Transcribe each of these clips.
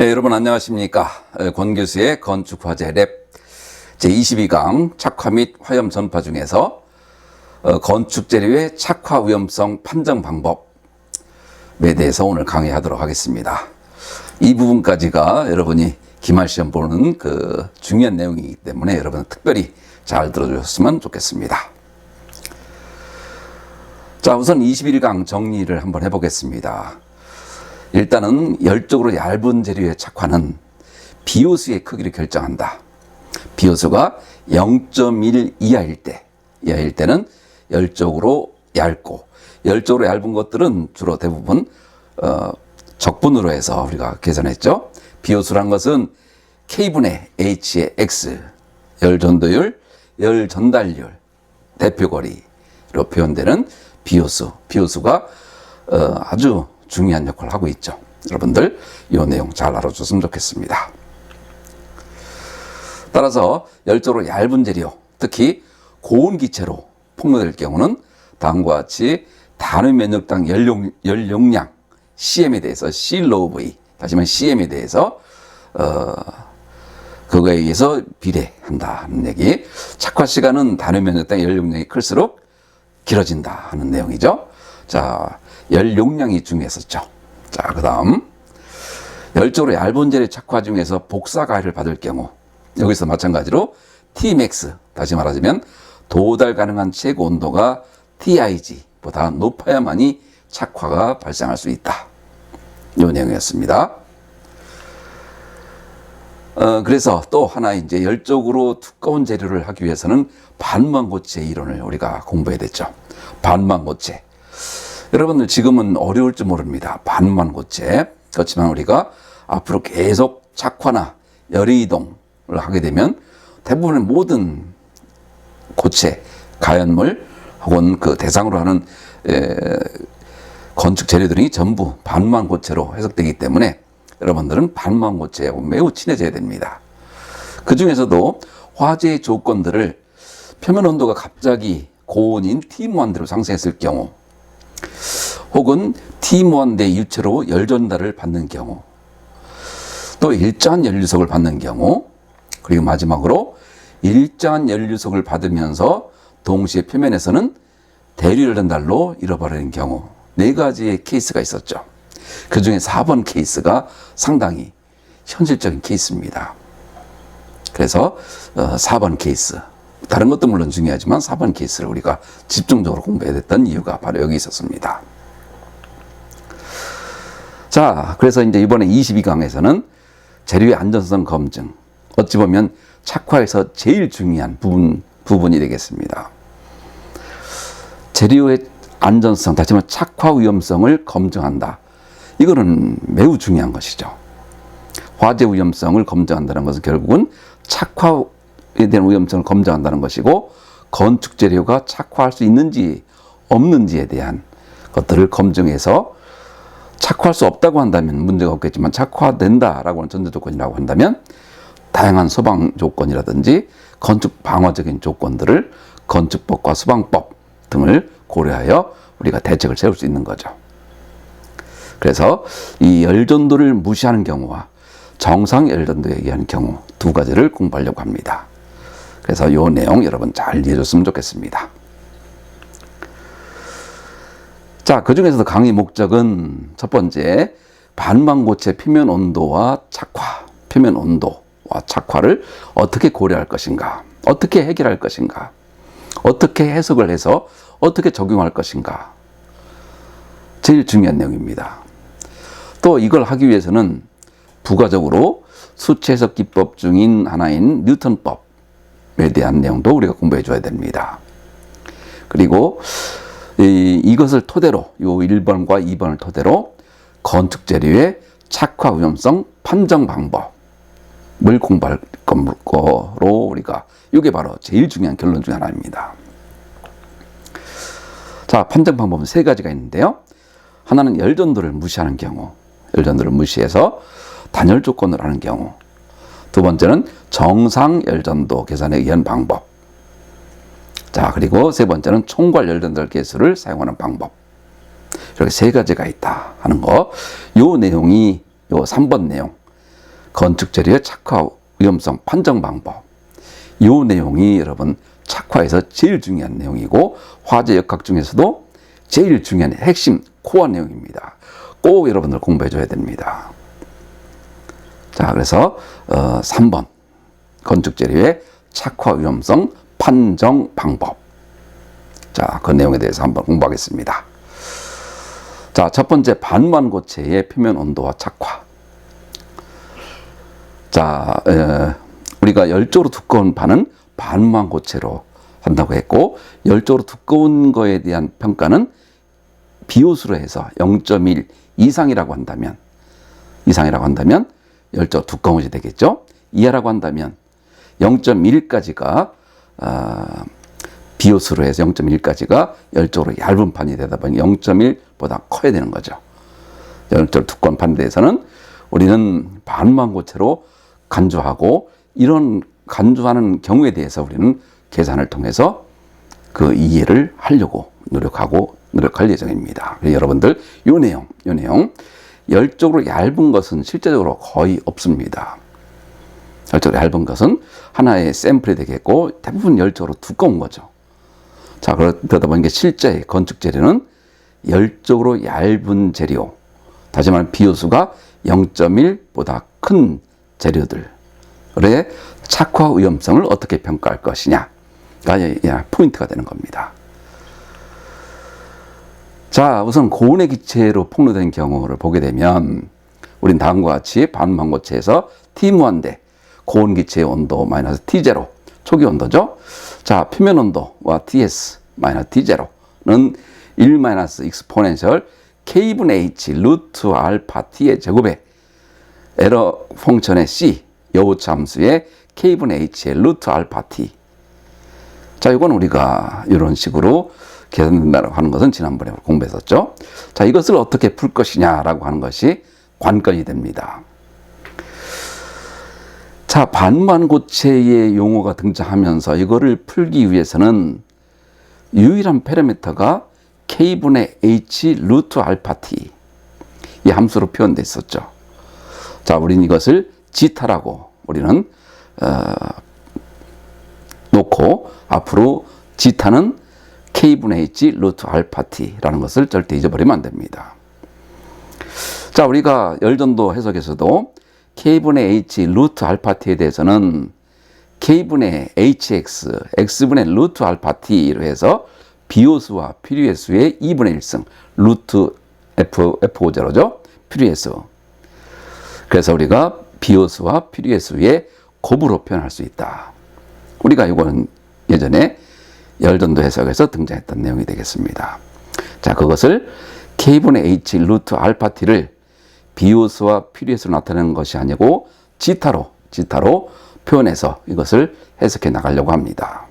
네, 여러분 안녕하십니까. 권 교수의 건축화재 랩 제22강 착화 및 화염 전파 중에서 건축재료의 착화 위험성 판정 방법에 대해서 오늘 강의하도록 하겠습니다. 이 부분까지가 여러분이 기말시험 보는 그 중요한 내용이기 때문에 여러분 특별히 잘 들어주셨으면 좋겠습니다. 자, 우선 21강 정리를 한번 해보겠습니다. 일단은 열적으로 얇은 재료의 착화는 비호수의 크기를 결정한다. 비호수가 0.1 이하일 때는 열적으로 얇고, 열적으로 얇은 것들은 주로 대부분 적분으로 해서 우리가 계산했죠. 비호수란 것은 K분의 H의 X, 열전도율, 열전달률, 대표거리로 표현되는 비호수가 아주 중요한 역할을 하고 있죠. 여러분들 이 내용 잘 알아줬으면 좋겠습니다. 따라서 열적으로 얇은 재료, 특히 고온 기체로 폭로될 경우는 다음과 같이 단위 면적당 열 용량 CM에 대해서 C-LOV, 다시 말해 CM에 대해서 그거에 의해서 비례한다는 얘기. 착화 시간은 단위 면적당 열 용량이 클수록 길어진다 하는 내용이죠. 자, 열 용량이 중요했었죠. 자, 그 다음 열적으로 얇은 재료 착화 중에서 복사 가해를 받을 경우, 여기서 마찬가지로 Tmax, 다시 말하자면 도달 가능한 최고 온도가 TIG보다 높아야만이 착화가 발생할 수 있다. 이 내용이었습니다. 그래서 또 하나 이제 열적으로 두꺼운 재료를 하기 위해서는 반망고체 이론을 우리가 공부해야 됐죠. 반망고체. 여러분들 지금은 어려울지 모릅니다. 반망고체. 그렇지만 우리가 앞으로 계속 착화나 열이동을 하게 되면 대부분의 모든 고체, 가연물 혹은 그 대상으로 하는 건축 재료들이 전부 반망고체로 해석되기 때문에 여러분들은 반망고체하고 매우 친해져야 됩니다. 그 중에서도 화재의 조건들을 표면 온도가 갑자기 고온인 T-무한대로 상승했을 경우, 혹은 T-무한대 일체로 열 전달을 받는 경우, 또 일정한 연료석을 받는 경우, 그리고 마지막으로 일정한 연료석을 받으면서 동시에 표면에서는 대류 전달로 잃어버리는 경우, 네 가지의 케이스가 있었죠. 그 중에 4번 케이스가 상당히 현실적인 케이스입니다. 그래서 4번 케이스, 다른 것도 물론 중요하지만 4번 케이스를 우리가 집중적으로 공부해야 됐던 이유가 바로 여기 있었습니다. 자, 그래서 이제 이번에 22강에서는 재료의 안전성 검증, 어찌 보면 착화에서 제일 중요한 부분이 되겠습니다. 재료의 안전성, 다시 말해 착화 위험성을 검증한다. 이거는 매우 중요한 것이죠. 화재 위험성을 검증한다는 것은 결국은 착화에 대한 위험성을 검증한다는 것이고, 건축 재료가 착화할 수 있는지 없는지에 대한 것들을 검증해서 착화할 수 없다고 한다면 문제가 없겠지만 착화된다라고 하는 전제 조건이라고 한다면 다양한 소방 조건이라든지 건축 방어적인 조건들을 건축법과 소방법 등을 고려하여 우리가 대책을 세울 수 있는 거죠. 그래서 이 열전도를 무시하는 경우와 정상 열전도에 의한 경우 두 가지를 공부하려고 합니다. 그래서 이 내용 여러분 잘 이해해줬으면 좋겠습니다. 자, 그 중에서도 강의 목적은 첫 번째, 반망고체 표면 온도와 착화, 표면 온도와 착화를 어떻게 고려할 것인가, 어떻게 해결할 것인가, 어떻게 해석을 해서 어떻게 적용할 것인가, 제일 중요한 내용입니다. 또 이걸 하기 위해서는 부가적으로 수체해석 기법 중인 하나인 뉴턴법에 대한 내용도 우리가 공부해 줘야 됩니다. 그리고 이것을 토대로, 요 1번과 2번을 토대로 건축 재료의 착화 위험성 판정 방법을 공부할 거로 우리가, 이게 바로 제일 중요한 결론 중 하나입니다. 자, 판정 방법은 세 가지가 있는데요. 하나는 열전도를 무시하는 경우, 열전도를 무시해서 단열 조건을 하는 경우. 두 번째는 정상 열전도 계산에 의한 방법. 자, 그리고 세 번째는 총괄 열전달 개수를 사용하는 방법. 이렇게 세 가지가 있다 하는 거. 요 내용이 요 3번 내용, 건축 재료의 착화 위험성 판정 방법. 이 내용이 여러분 착화에서 제일 중요한 내용이고 화재 역학 중에서도 제일 중요한 핵심 코어 내용입니다. 꼭 여러분들 공부해 줘야 됩니다. 자, 그래서 3번 건축 재료의 착화 위험성 판정 방법. 자, 그 내용에 대해서 한번 공부하겠습니다. 자, 첫 번째 반무한 고체의 표면 온도와 착화. 자, 우리가 열적으로 두꺼운 판은 반무한 고체로 한다고 했고, 열적으로 두꺼운 거에 대한 평가는 비호수로 해서 0.1 이상이라고 한다면 열적으로 두꺼운 것이 되겠죠. 이하라고 한다면 0.1까지가 비호수로 해서 0.1까지가 열적으로 얇은 판이 되다 보니 0.1보다 커야 되는 거죠. 열적으로 두꺼운 판에 대해서는 우리는 반무한 고체로 간주하고, 이런 간주하는 경우에 대해서 우리는 계산을 통해서 그 이해를 하려고 노력할 예정입니다. 여러분들 이 내용 열적으로 얇은 것은 실제적으로 거의 없습니다. 열적으로 얇은 것은 하나의 샘플이 되겠고 대부분 열적으로 두꺼운 거죠. 자, 그러다 보니까 실제 건축 재료는 열적으로 얇은 재료, 다시 말하면 비호수가 0.1보다 큰 재료들의 착화 위험성을 어떻게 평가할 것이냐가 포인트가 되는 겁니다. 자, 우선 고온의 기체로 폭로된 경우를 보게 되면 우린 다음과 같이 반무한 고체에서 T-무한대 고온 기체의 온도 마이너스 T0 초기 온도죠. 자, 표면 온도와 TS 마이너스 T0는 1 마이너스 익스포넨셜 K분의 H 루트 알파 T의 제곱에 에러 펑션의 C 여우차 함수의 K분의 H의 루트 알파 T. 자, 이건 우리가 이런 식으로 계산된다고 하는 것은 지난번에 공부했었죠. 자, 이것을 어떻게 풀 것이냐라고 하는 것이 관건이 됩니다. 자, 반무한 고체의 용어가 등장하면서 이거를 풀기 위해서는 유일한 파라미터가 K분의 H 루트 알파 T 이 함수로 표현되어 있었죠. 자, 우리는 이것을 지타라고 우리는 놓고 앞으로 지타는 K분의 H 루트 알파 T라는 것을 절대 잊어버리면 안 됩니다. 자, 우리가 열전도 해석에서도 K분의 H 루트 알파 T에 대해서는 K분의 HX, X분의 루트 알파 T로 해서 비호수와 필요해수의 2분의 1승, 루트 F50죠. 필요해수. 그래서 우리가 비호수와 필요해수의 곱으로 표현할 수 있다. 우리가 이거는 예전에 열전도 해석에서 등장했던 내용이 되겠습니다. 자, 그것을 K분의 H 루트 알파 T를 비호수와 필요해수로 나타내는 것이 아니고 지타로 표현해서 이것을 해석해 나가려고 합니다.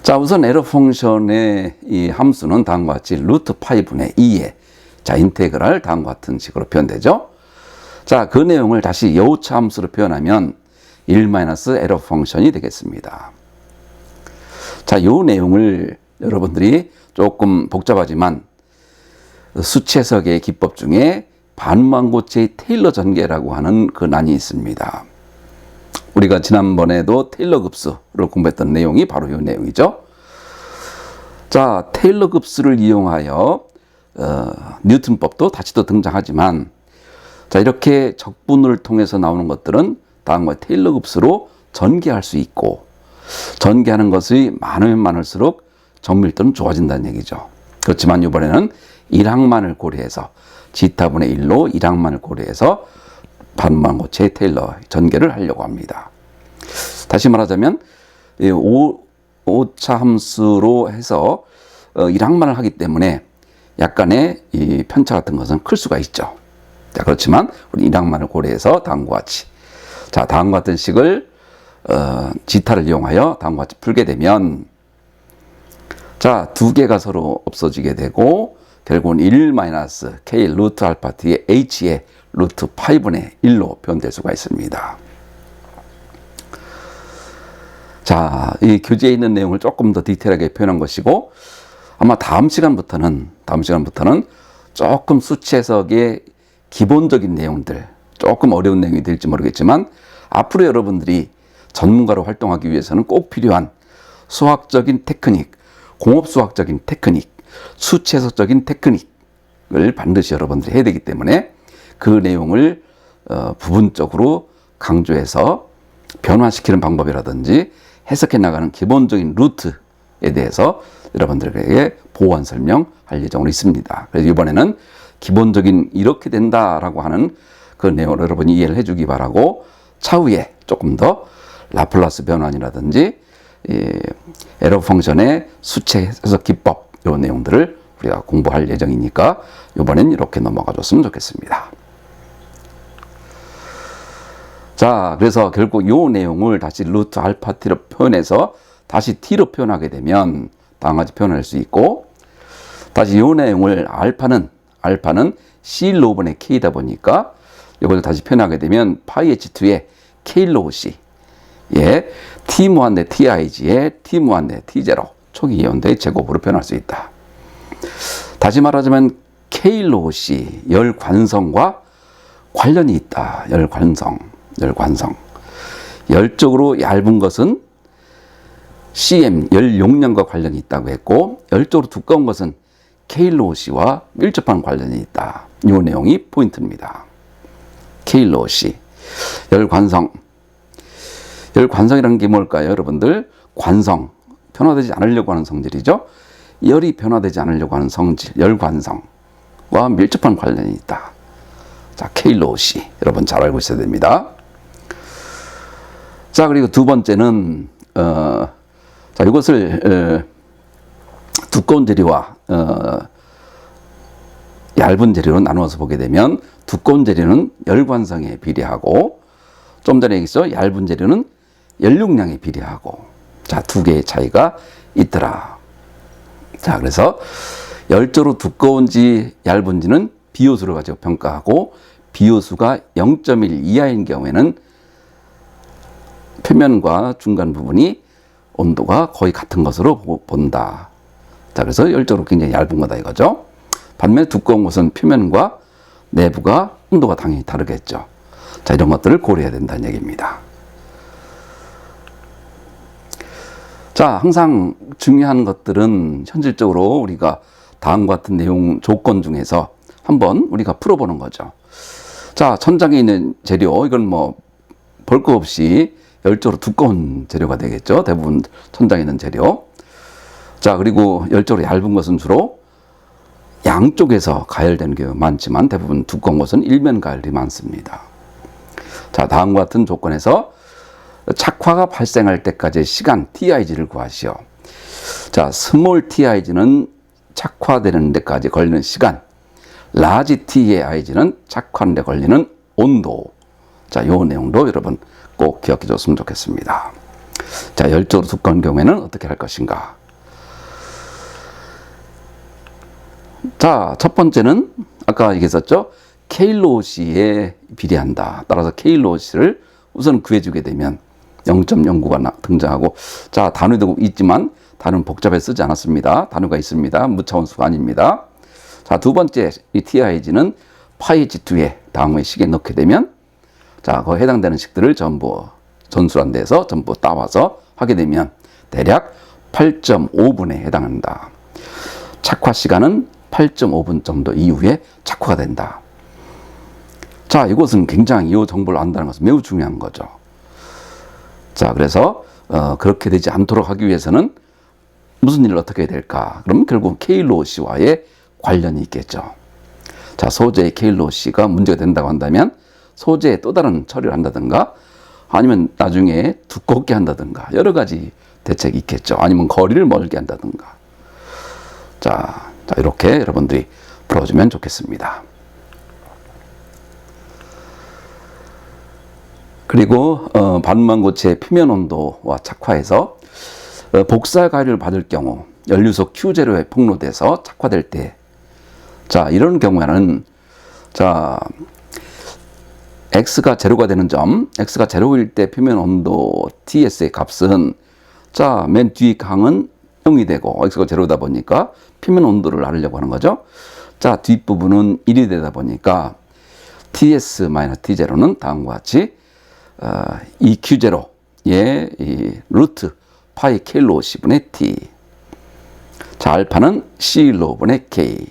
자, 우선 에러 펑션의 이 함수는 다음과 같이 루트 파이분의 2의 자, 인테그랄 다음과 같은 식으로 표현되죠. 자, 그 내용을 다시 여우차 함수로 표현하면 1 마이너스 에러 펑션이 되겠습니다. 자, 이 내용을 여러분들이 조금 복잡하지만 수치 해석의 기법 중에 반무한 고체의 테일러 전개라고 하는 그 난이 있습니다. 우리가 지난번에도 테일러 급수를 공부했던 내용이 바로 이 내용이죠. 자, 테일러 급수를 이용하여 뉴턴법도 다시 또 등장하지만, 자, 이렇게 적분을 통해서 나오는 것들은 다음과 테일러 급수로 전개할 수 있고, 전개하는 것이 많으면 많을수록 정밀도는 좋아진다는 얘기죠. 그렇지만 이번에는 1항만을 고려해서 지타분의 1로 1항만을 고려해서 반무한 고체의 테일러 전개를 하려고 합니다. 다시 말하자면 5차 함수로 해서 1항만을 하기 때문에 약간의 이 편차 같은 것은 클 수가 있죠. 자, 그렇지만 우리 1항만을 고려해서 다음과 같이, 자, 다음과 같은 식을 지타를 이용하여 다음과 같이 풀게 되면, 자, 두 개가 서로 없어지게 되고 결국은 1 마이너스 K 루트 알파 T의 H의 루트 파이분의 1로 표현될 수가 있습니다. 자, 이 교재에 있는 내용을 조금 더 디테일하게 표현한 것이고, 아마 다음 시간부터는 조금 수치 해석의 기본적인 내용들, 조금 어려운 내용이 될지 모르겠지만 앞으로 여러분들이 전문가로 활동하기 위해서는 꼭 필요한 수학적인 테크닉, 공업수학적인 테크닉, 수치해석적인 테크닉을 반드시 여러분들이 해야 되기 때문에 그 내용을 부분적으로 강조해서 변화시키는 방법이라든지 해석해 나가는 기본적인 루트에 대해서 여러분들에게 보완 설명할 예정으로 있습니다. 그래서 이번에는 기본적인 이렇게 된다라고 하는 그 내용을 여러분이 이해를 해주기 바라고, 차후에 조금 더 라플라스 변환이라든지 에러 펑션의 수체 해석 기법, 이런 내용들을 우리가 공부할 예정이니까 이번엔 이렇게 넘어가 줬으면 좋겠습니다. 자, 그래서 결국 이 내용을 다시 루트 알파 t로 표현해서 다시 t로 표현하게 되면 다음 가지 표현할 수 있고, 다시 이 내용을 알파는 C 로분의 K다 보니까 이걸 다시 표현하게 되면 파이 H2의 K 로그 C, 예, T 무한대 TIG의 T 무한대 T0 초기 이온도의 제곱으로 표현할 수 있다. 다시 말하자면 K 로그 C, 열 관성과 관련이 있다. 열 관성. 열적으로 얇은 것은 CM, 열 용량과 관련이 있다고 했고, 열적으로 두꺼운 것은 KLOC와 밀접한 관련이 있다. 이 내용이 포인트입니다. KLOC, 열관성. 열관성이라는 게 뭘까요, 여러분들? 관성, 변화되지 않으려고 하는 성질이죠. 열이 변화되지 않으려고 하는 성질, 열관성과 밀접한 관련이 있다. 자, KLOC, 여러분 잘 알고 있어야 됩니다. 자, 그리고 두 번째는 자, 이것을 두꺼운 재료와 얇은 재료로 나누어서 보게 되면, 두꺼운 재료는 열관성에 비례하고, 좀 전에 얘기했죠, 얇은 재료는 열용량에 비례하고, 자, 두 개의 차이가 있더라. 자, 그래서 열적으로 두꺼운지 얇은지는 비효수를 가지고 평가하고, 비효수가 0.1 이하인 경우에는 표면과 중간 부분이 온도가 거의 같은 것으로 본다. 자, 그래서 열적으로 굉장히 얇은 거다 이거죠. 반면에 두꺼운 것은 표면과 내부가 온도가 당연히 다르겠죠. 자, 이런 것들을 고려해야 된다는 얘기입니다. 자, 항상 중요한 것들은 현실적으로 우리가 다음과 같은 내용 조건 중에서 한번 우리가 풀어보는 거죠. 자, 천장에 있는 재료, 이건 뭐 볼 거 없이 열적으로 두꺼운 재료가 되겠죠. 대부분 천장에 있는 재료. 자, 그리고 열적으로 얇은 것은 주로 양쪽에서 가열되는 경우가 많지만 대부분 두꺼운 것은 일면 가열이 많습니다. 자, 다음과 같은 조건에서 착화가 발생할 때까지의 시간 TIG를 구하시오. 자, 스몰 TIG는 착화되는 데까지 걸리는 시간, 라지 TIG는 착화하는 데 걸리는 온도. 자, 요 내용도 여러분 꼭 기억해 줬으면 좋겠습니다. 자, 열적으로 두꺼운 경우에는 어떻게 할 것인가. 자, 첫 번째는 아까 얘기했었죠. KLOC에 비례한다. 따라서 KLOC를 우선 구해주게 되면 0.09가 등장하고, 자, 단위도 있지만 단위는 복잡해 쓰지 않았습니다. 단위가 있습니다. 무차원수가 아닙니다. 자, 두 번째 이 TIG는 파이 H2에 다음의 식에 넣게 되면, 자, 그 해당되는 식들을 전부 전수한 데서 전부 따와서 하게 되면 대략 8.5분에 해당한다. 착화 시간은 8.5분 정도 이후에 착화가 된다. 자, 이것은 굉장히 이 정보를 안다는 것은 매우 중요한 거죠. 자, 그래서 그렇게 되지 않도록 하기 위해서는 무슨 일을 어떻게 해야 될까? 그럼 결국 KLOC와의 관련이 있겠죠. 자, 소재의 KLOC가 문제가 된다고 한다면 소재에 또 다른 처리를 한다든가, 아니면 나중에 두껍게 한다든가, 여러 가지 대책이 있겠죠. 아니면 거리를 멀게 한다든가. 자, 이렇게 여러분들이 풀어주면 좋겠습니다. 그리고 반무한고체의 표면 온도와 착화해서 복사 가열을 받을 경우 연료소 Q0에 폭로돼서 착화될 때, 자, 이런 경우에는, 자, X가 제로가 되는 점, X가 제로일 때 표면 온도 TS의 값은, 자, 맨 뒤 항은 0이 되고, X가 제로다 보니까 표면 온도를 알으려고 하는 거죠. 자, 뒷부분은 1이 되다 보니까 ts-t0는 다음과 같이 EQ0의 이 루트 파이 K로 C분의 T. 자, 알파는 C로분의 K.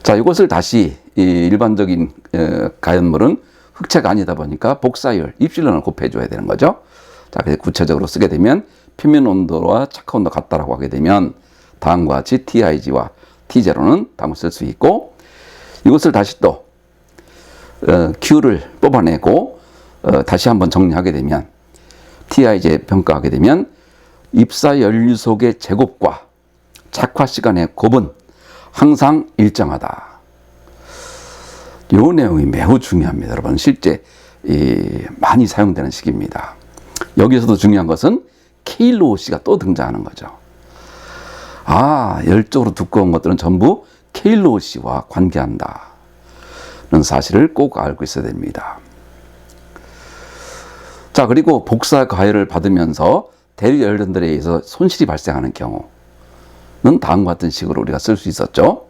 자, 이것을 다시 이 일반적인 가연물은 흑체가 아니다 보니까 복사율 입실론을 곱해줘야 되는 거죠. 자, 그래서 구체적으로 쓰게 되면 표면 온도와 착화 온도 같다라고 하게 되면 다음과 같이 TIG와 T0는 다음을 쓸 수 있고, 이것을 다시 또 Q를 뽑아내고 다시 한번 정리하게 되면 TIG 평가하게 되면 입사 연료속의 제곱과 착화 시간의 곱은 항상 일정하다. 이 내용이 매우 중요합니다. 여러분, 실제 많이 사용되는 식입니다. 여기서도 중요한 것은 KLOC가 또 등장하는 거죠. 열적으로 두꺼운 것들은 전부 KLOC와 관계한다는 사실을 꼭 알고 있어야 됩니다. 자, 그리고 복사 가열을 받으면서 대류 열전들에 의해서 손실이 발생하는 경우는 다음과 같은 식으로 우리가 쓸 수 있었죠.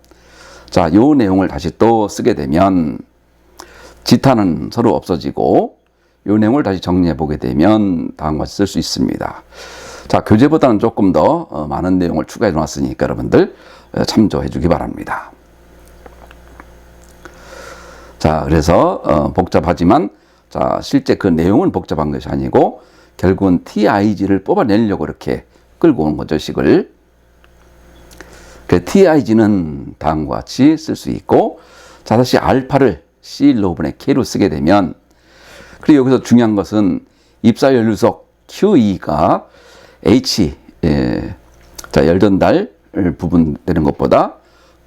자, 이 내용을 다시 또 쓰게 되면 지타는 서로 없어지고, 이 내용을 다시 정리해 보게 되면 다음과 같이 쓸 수 있습니다. 자, 교재보다는 조금 더 많은 내용을 추가해 놨으니까 여러분들 참조해 주기 바랍니다. 자, 그래서 복잡하지만, 자, 실제 그 내용은 복잡한 것이 아니고 결국은 TIG를 뽑아내려고 이렇게 끌고 오는 거죠, 식을. 그 TIG는 다음과 같이 쓸 수 있고, 자, 다시 알파를 C로분의 K로 쓰게 되면, 그리고 여기서 중요한 것은 입사 연료속 QE가 H, 자, 열전달 부분 되는 것보다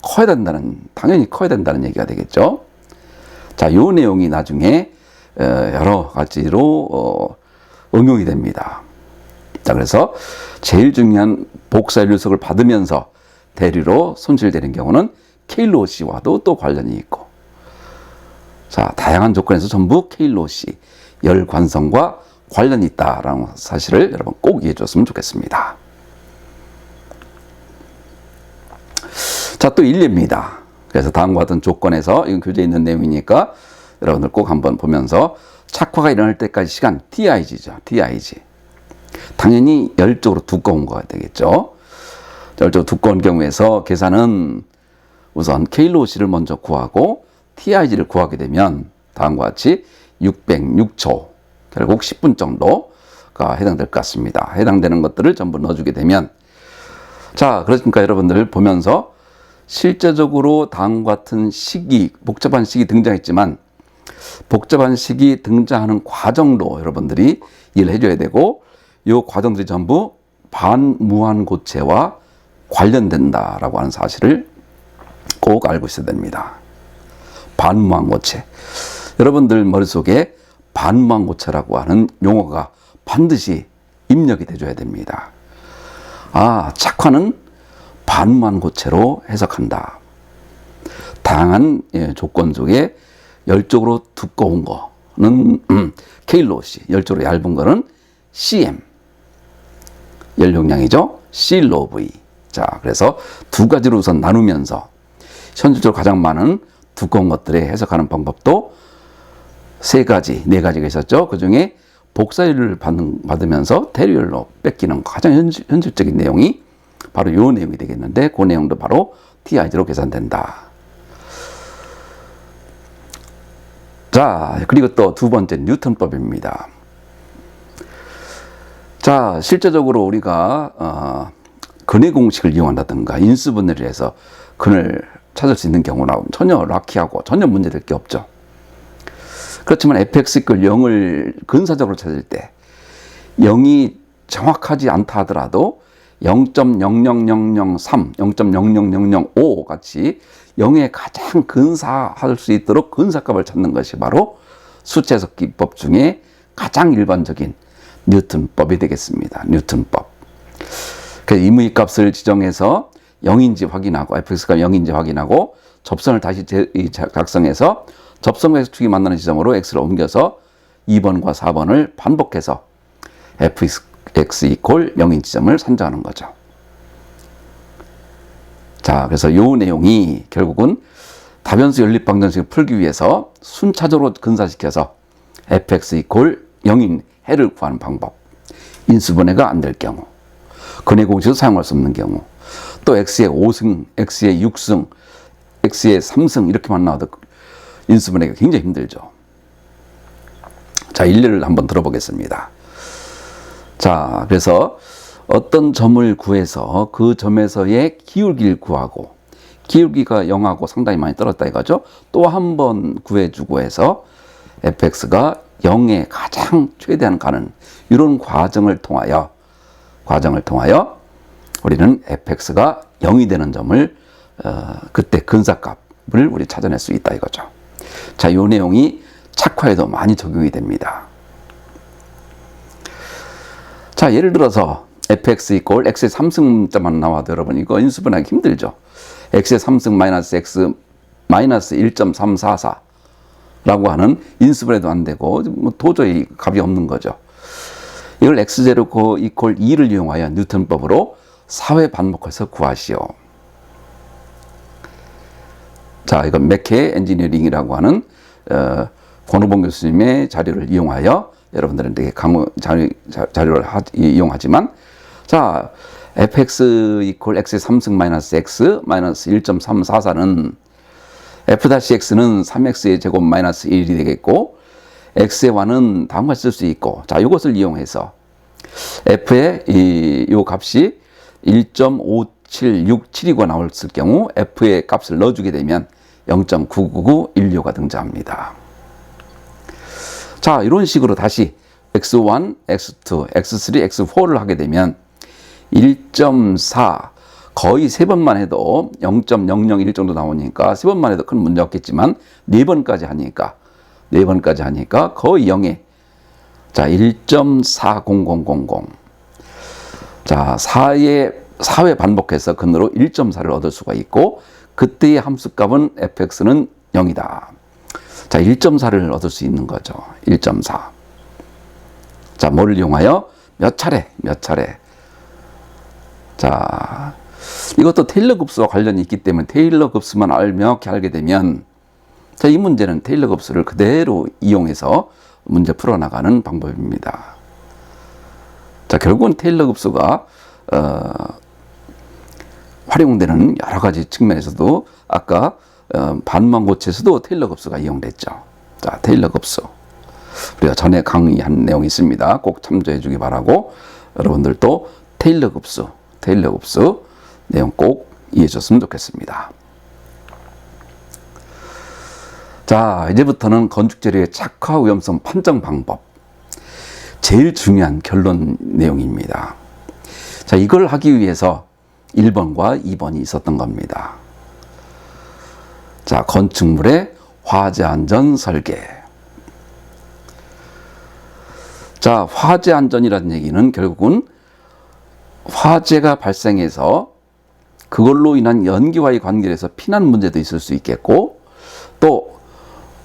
커야 된다는, 당연히 커야 된다는 얘기가 되겠죠. 자, 요 내용이 나중에 여러 가지로 응용이 됩니다. 자, 그래서 제일 중요한 복사 연료속을 받으면서 대류로 손실되는 경우는 KLOC와도 또 관련이 있고, 자, 다양한 조건에서 전부 KLOC, 열 관성과 관련이 있다라는 사실을 여러분 꼭 이해해 줬으면 좋겠습니다. 자, 또 인례입니다. 그래서 다음과 같은 조건에서, 이건 교재에 있는 내용이니까 여러분들 꼭 한번 보면서 착화가 일어날 때까지 시간, TIG죠. TIG. 당연히 열적으로 두꺼운 거가 되겠죠. 열적으로 두꺼운 경우에서 계산은 우선 KLOC를 먼저 구하고 TIG를 구하게 되면 다음과 같이 606초, 결국 10분 정도가 해당될 것 같습니다. 해당되는 것들을 전부 넣어주게 되면, 자, 그러니까 여러분들 보면서 실제적으로 다음과 같은 식이, 복잡한 식이 등장했지만 복잡한 식이 등장하는 과정도 여러분들이 이해를 해줘야 되고, 이 과정들이 전부 반무한고체와 관련된다라고 하는 사실을 꼭 알고 있어야 됩니다. 반무한고체. 여러분들 머릿속에 반무한고체라고 하는 용어가 반드시 입력이 돼줘야 됩니다. 착화는 반무한고체로 해석한다. 다양한 조건 속에 열적으로 두꺼운 거는 KLOC, 열적으로 얇은 거는 CM, 열용량이죠. CLOV. 자, 그래서 두 가지로 우선 나누면서 현실적으로 가장 많은 두꺼운 것들에 해석하는 방법도 세 가지, 네 가지가 있었죠. 그 중에 복사율을 받으면서 대류율로 뺏기는 가장 현실적인 내용이 바로 이 내용이 되겠는데, 그 내용도 바로 TIG로 계산된다. 자, 그리고 또 두 번째 뉴턴법입니다. 자, 실제적으로 우리가 근해 공식을 이용한다든가 인수분해를 해서 근을 찾을 수 있는 경우나 전혀 락키하고 전혀 문제될 게 없죠. 그렇지만 fx = 0을 근사적으로 찾을 때 0이 정확하지 않다 하더라도 0.00003, 0.00005 같이 0에 가장 근사할 수 있도록 근사값을 찾는 것이 바로 수체 해석 기법 중에 가장 일반적인 뉴턴법이 되겠습니다. 뉴턴법. 그래서 임의 값을 지정해서 0인지 확인하고, fx가 0인지 확인하고, 접선을 다시 작성해서 접선과 x축이 만나는 지점으로 x를 옮겨서 2번과 4번을 반복해서 fx = 0인 지점을 산정하는 거죠. 자, 그래서 이 내용이 결국은 다변수 연립방정식을 풀기 위해서 순차적으로 근사시켜서 fx 이퀄 0인 해를 구하는 방법. 인수분해가 안 될 경우, 근해 공식을 사용할 수 없는 경우, 또 x의 5승, x의 6승, x의 3승 이렇게만 나와도 인수분해가 굉장히 힘들죠. 자, 일례를 한번 들어보겠습니다. 자, 그래서 어떤 점을 구해서 그 점에서의 기울기를 구하고, 기울기가 0하고 상당히 많이 떨어졌다 이거죠. 또 한 번 구해주고 해서 fx가 0에 가장 최대한 가는 이런 과정을 통하여 우리는 fx가 0이 되는 점을 그때 근사값을 우리 찾아낼 수 있다 이거죠. 자, 이 내용이 착화에도 많이 적용이 됩니다. 자, 예를 들어서 fx 이퀄 x의 3승자만 나와도 여러분 이거 인수분해하기 힘들죠. x의 3승 마이너스 x 마이너스 1.344 라고 하는 인수분해도 안 되고 뭐 도저히 값이 없는 거죠. 이걸 x0 이퀄 2를 이용하여 뉴턴법으로 4회 반복해서 구하시오. 자, 이건 맥케 엔지니어링이라고 하는 권호봉 교수님의 자료를 이용하여 여러분들한테 자료를 이용하지만, 자, fx 이퀄 x의 3승 마이너스 x 마이너스 1.344는 f-x는 3x의 제곱 마이너스 1이 되겠고, x의 완은 다음과 같이 쓸 수 있고, 자, 이것을 이용해서 f의 요 값이 1.5767이고 나왔을 경우 f의 값을 넣어주게 되면 0.99916가 등장합니다. 자, 이런 식으로 다시 x1, x2, x3, x4를 하게 되면 1.4 거의 3번만 해도 0.001 정도 나오니까 3번만 해도 큰 문제 없겠지만 4번까지 하니까 거의 0에, 자, 1.40000 자, 4회 반복해서 근으로 1.4를 얻을 수가 있고, 그때의 함수값은 fx는 0이다. 자, 1.4를 얻을 수 있는 거죠. 1.4. 자, 뭐를 이용하여? 몇 차례. 자, 이것도 테일러 급수와 관련이 있기 때문에 테일러 급수만 명확히 알게 되면, 자, 이 문제는 테일러 급수를 그대로 이용해서 문제 풀어나가는 방법입니다. 자, 결국은 테일러 급수가 활용되는 여러 가지 측면에서도 아까 반망고체에서도 테일러 급수가 이용됐죠. 자, 테일러 급수. 우리가 전에 강의한 내용이 있습니다. 꼭 참조해 주기 바라고, 여러분들도 테일러 급수 내용 꼭 이해해 줬으면 좋겠습니다. 자, 이제부터는 건축재료의 착화 위험성 판정 방법. 제일 중요한 결론 내용입니다. 자, 이걸 하기 위해서 1번과 2번이 있었던 겁니다. 자, 건축물의 화재 안전 설계. 자, 화재 안전이라는 얘기는 결국은 화재가 발생해서 그걸로 인한 연기와의 관계에서 피난 문제도 있을 수 있겠고, 또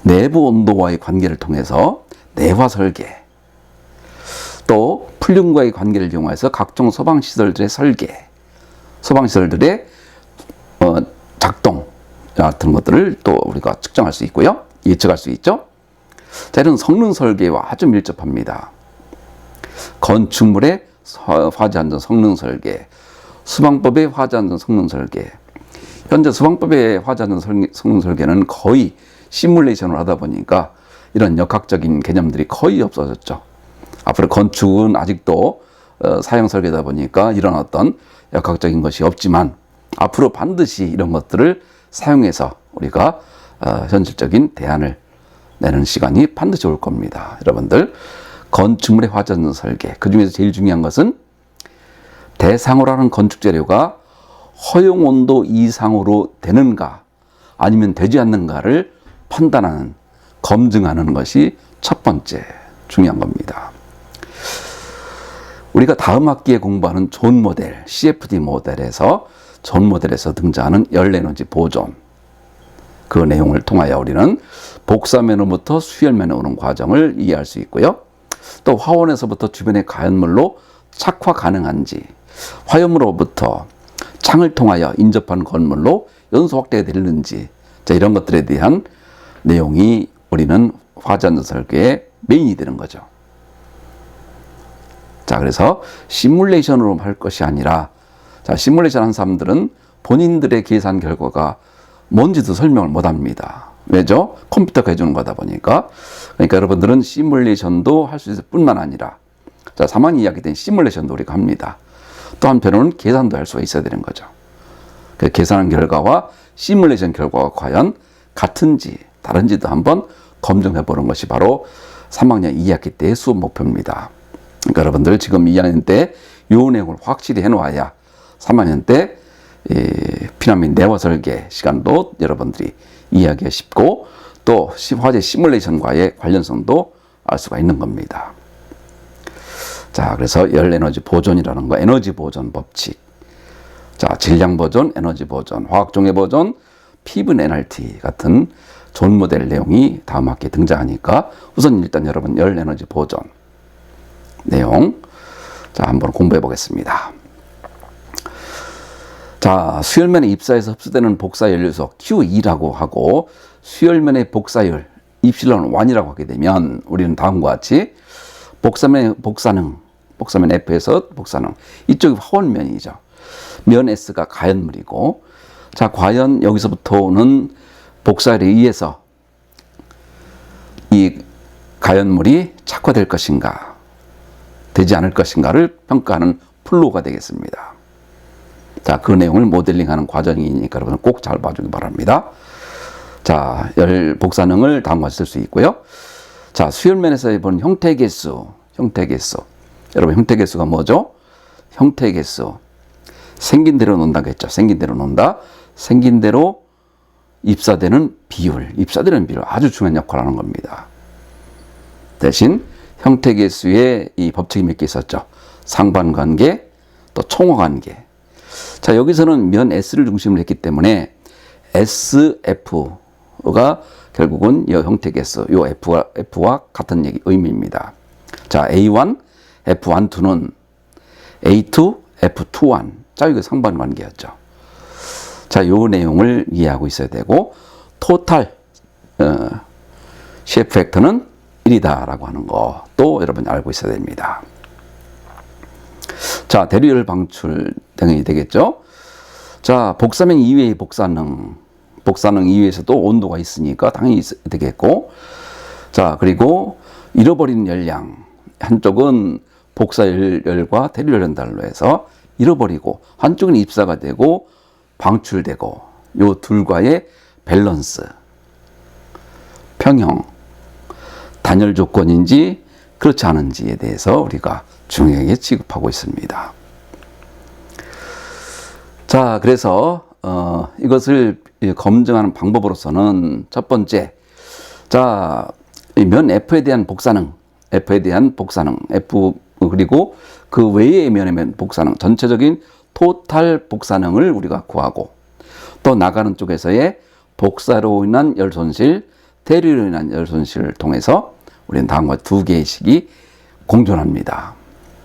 내부 온도와의 관계를 통해서 내화 설계, 또 풀륜과의 관계를 이용해서 각종 소방시설들의 설계, 소방시설들의 작동 같은 것들을 또 우리가 측정할 수 있고요. 예측할 수 있죠. 자, 이런 성능 설계와 아주 밀접합니다. 건축물의 화재안전 성능 설계, 수방법의 화재안전 성능 설계. 현재 수방법의 화재안전 성능 설계는 거의 시뮬레이션을 하다 보니까 이런 역학적인 개념들이 거의 없어졌죠. 앞으로 건축은 아직도 사형 설계다 보니까 이런 어떤 역학적인 것이 없지만, 앞으로 반드시 이런 것들을 사용해서 우리가 현실적인 대안을 내는 시간이 반드시 올 겁니다. 여러분들, 건축물의 화재안전 설계, 그 중에서 제일 중요한 것은 대상으로 하는 건축재료가 허용 온도 이상으로 되는가 아니면 되지 않는가를 판단하는, 검증하는 것이 첫 번째 중요한 겁니다. 우리가 다음 학기에 공부하는 존 모델, CFD 모델에서 등장하는 열에너지 보존, 그 내용을 통하여 우리는 복사면으로부터 수열면에 오는 과정을 이해할 수 있고요. 또 화원에서부터 주변의 가연물로 착화 가능한지, 화염으로부터 창을 통하여 인접한 건물로 연소 확대가 되는지, 자, 이런 것들에 대한 내용이 우리는 화재 안전 설계의 메인이 되는 거죠. 자, 그래서 시뮬레이션으로 할 것이 아니라, 자, 시뮬레이션 한 사람들은 본인들의 계산 결과가 뭔지도 설명을 못 합니다. 왜죠? 컴퓨터가 해주는 거다 보니까. 그러니까 여러분들은 시뮬레이션도 할 수 있을 뿐만 아니라, 자, 3학년 이야기된 시뮬레이션도 우리가 합니다. 또 한편으로는 계산도 할 수가 있어야 되는 거죠. 그 계산한 결과와 시뮬레이션 결과가 과연 같은지 다른지도 한번 검증해 보는 것이 바로 3학년 2학기 때의 수업 목표입니다. 그러니까 여러분들 지금 2학년 때 이 내용을 확실히 해놓아야 3학년 때 피라미드 내화 설계 시간도 여러분들이 이해하기가 쉽고 또 화재 시뮬레이션과의 관련성도 알 수가 있는 겁니다. 자, 그래서 열 에너지 보존이라는 거, 에너지 보존 법칙. 자, 질량 보존, 에너지 보존, 화학 종해 보존, 피분 NRT 같은 존 모델 내용이 다음 학기에 등장하니까 우선 일단 여러분 열 에너지 보존 내용 자, 한번 공부해 보겠습니다. 자, 수열면에 입사해서 흡수되는 복사 연료소 Q2라고 하고 수열면의 복사율 입실론 1이라고 하게 되면 우리는 다음과 같이 복사면 F에서 복사능 이쪽이 화원면이죠. 면 S가 가연물이고, 자, 과연 여기서부터 오는 복사열에 의해서 이 가연물이 착화될 것인가 되지 않을 것인가를 평가하는 플로우가 되겠습니다. 자, 그 내용을 모델링하는 과정이니까 여러분 꼭 잘 봐주기 바랍니다. 자, 열 복사능을 다음과 같이 쓸 수 있고요. 자, 수열면에서 본 형태계수. 여러분 형태계수가 뭐죠? 형태계수. 생긴 대로 논다고 했죠. 생긴 대로 논다. 생긴 대로 입사되는 비율. 입사되는 비율 아주 중요한 역할을 하는 겁니다. 대신 형태계수의 이 법칙이 몇 개 있었죠. 상반관계, 또 총화관계. 자, 여기서는 면 S를 중심으로 했기 때문에 SF가 결국은 이 형태계수, 이 F와 같은 의미입니다. 자, A1, F1,2는 A2, F2,1. 자, 이거 상반관계였죠. 자, 요 내용을 이해하고 있어야 되고, 토탈 CF 팩터는 1이다라고 하는 거 또 여러분이 알고 있어야 됩니다. 자, 대류열 방출 당연히 되겠죠. 자, 복사면 이외의 복사능 이외에서도 온도가 있으니까 당연히 되겠고, 자, 그리고 잃어버린 열량 한쪽은 복사열과 대류열 연달로 해서 잃어버리고 한쪽은 입사가 되고 방출되고 요 둘과의 밸런스, 평형, 단열 조건인지 그렇지 않은지에 대해서 우리가 중요하게 취급하고 있습니다. 자, 그래서 이것을 검증하는 방법으로서는 첫 번째, 자, 면 F에 대한 복사능, F 그리고 그 외의 면의 복사능, 전체적인 토탈 복사능을 우리가 구하고 또 나가는 쪽에서의 복사로 인한 열 손실, 대류로 인한 열 손실을 통해서 우리는 다음과 두 개의 식이 공존합니다.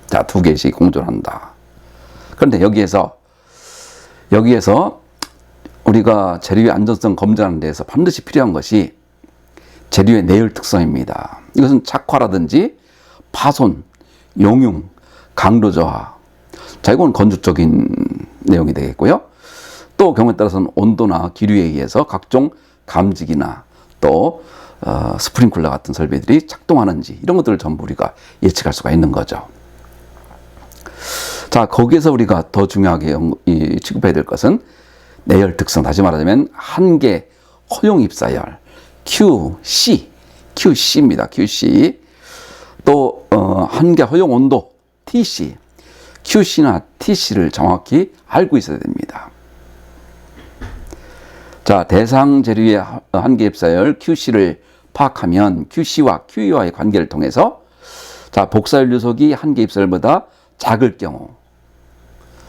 자, 두 개의 식이 공존한다. 그런데 여기에서 우리가 재료의 안전성 검증하는 데에서 반드시 필요한 것이 재료의 내열 특성입니다. 이것은 착화라든지 파손, 용융, 강도 저하. 자, 이건 건축적인 내용이 되겠고요. 또 경우에 따라서는 온도나 기류에 의해서 각종 감지기나 또 스프링클러 같은 설비들이 작동하는지 이런 것들을 전부 우리가 예측할 수가 있는 거죠. 자, 거기에서 우리가 더 중요하게 취급해야 될 것은 내열 특성, 다시 말하자면 한계 허용 입사열 QC입니다. QC. 또 한계 허용 온도 TC. QC나 TC를 정확히 알고 있어야 됩니다. 자, 대상 재료의 한계 입사열 QC를 파악하면 QC와 QE와의 관계를 통해서 자, 복사열 요속이 한계 입사열보다 작을 경우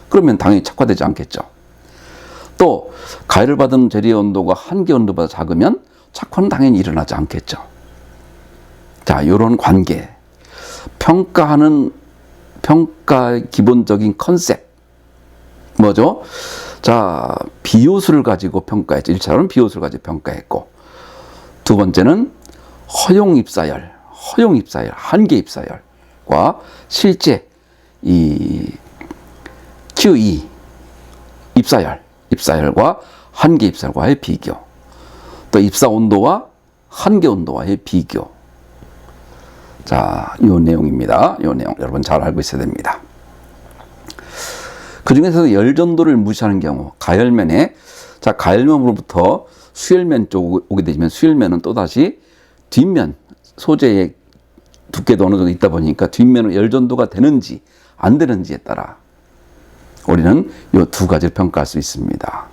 그러면 당연히 착화되지 않겠죠. 또 가열을 받은 재료의 온도가 한계 온도보다 작으면 착화는 당연히 일어나지 않겠죠. 자, 이런 관계, 평가의 기본적인 컨셉 뭐죠? 자, 비효수를 가지고 평가했죠. 1차로는 비효수를 가지고 평가했고, 두 번째는 허용 입사열, 한계 입사열과 실제 이 QE 입사열과 한계 입사열과의 비교, 또 입사 온도와 한계 온도와의 비교. 자, 이 내용입니다. 이 내용 여러분 잘 알고 있어야 됩니다. 그 중에서 열전도를 무시하는 경우, 가열면에, 자, 가열면으로부터 수열면 쪽 오게 되면 수열면은 또다시 뒷면, 소재의 두께도 어느 정도 있다 보니까 뒷면은 열전도가 되는지 안 되는지에 따라 우리는 이 두 가지를 평가할 수 있습니다.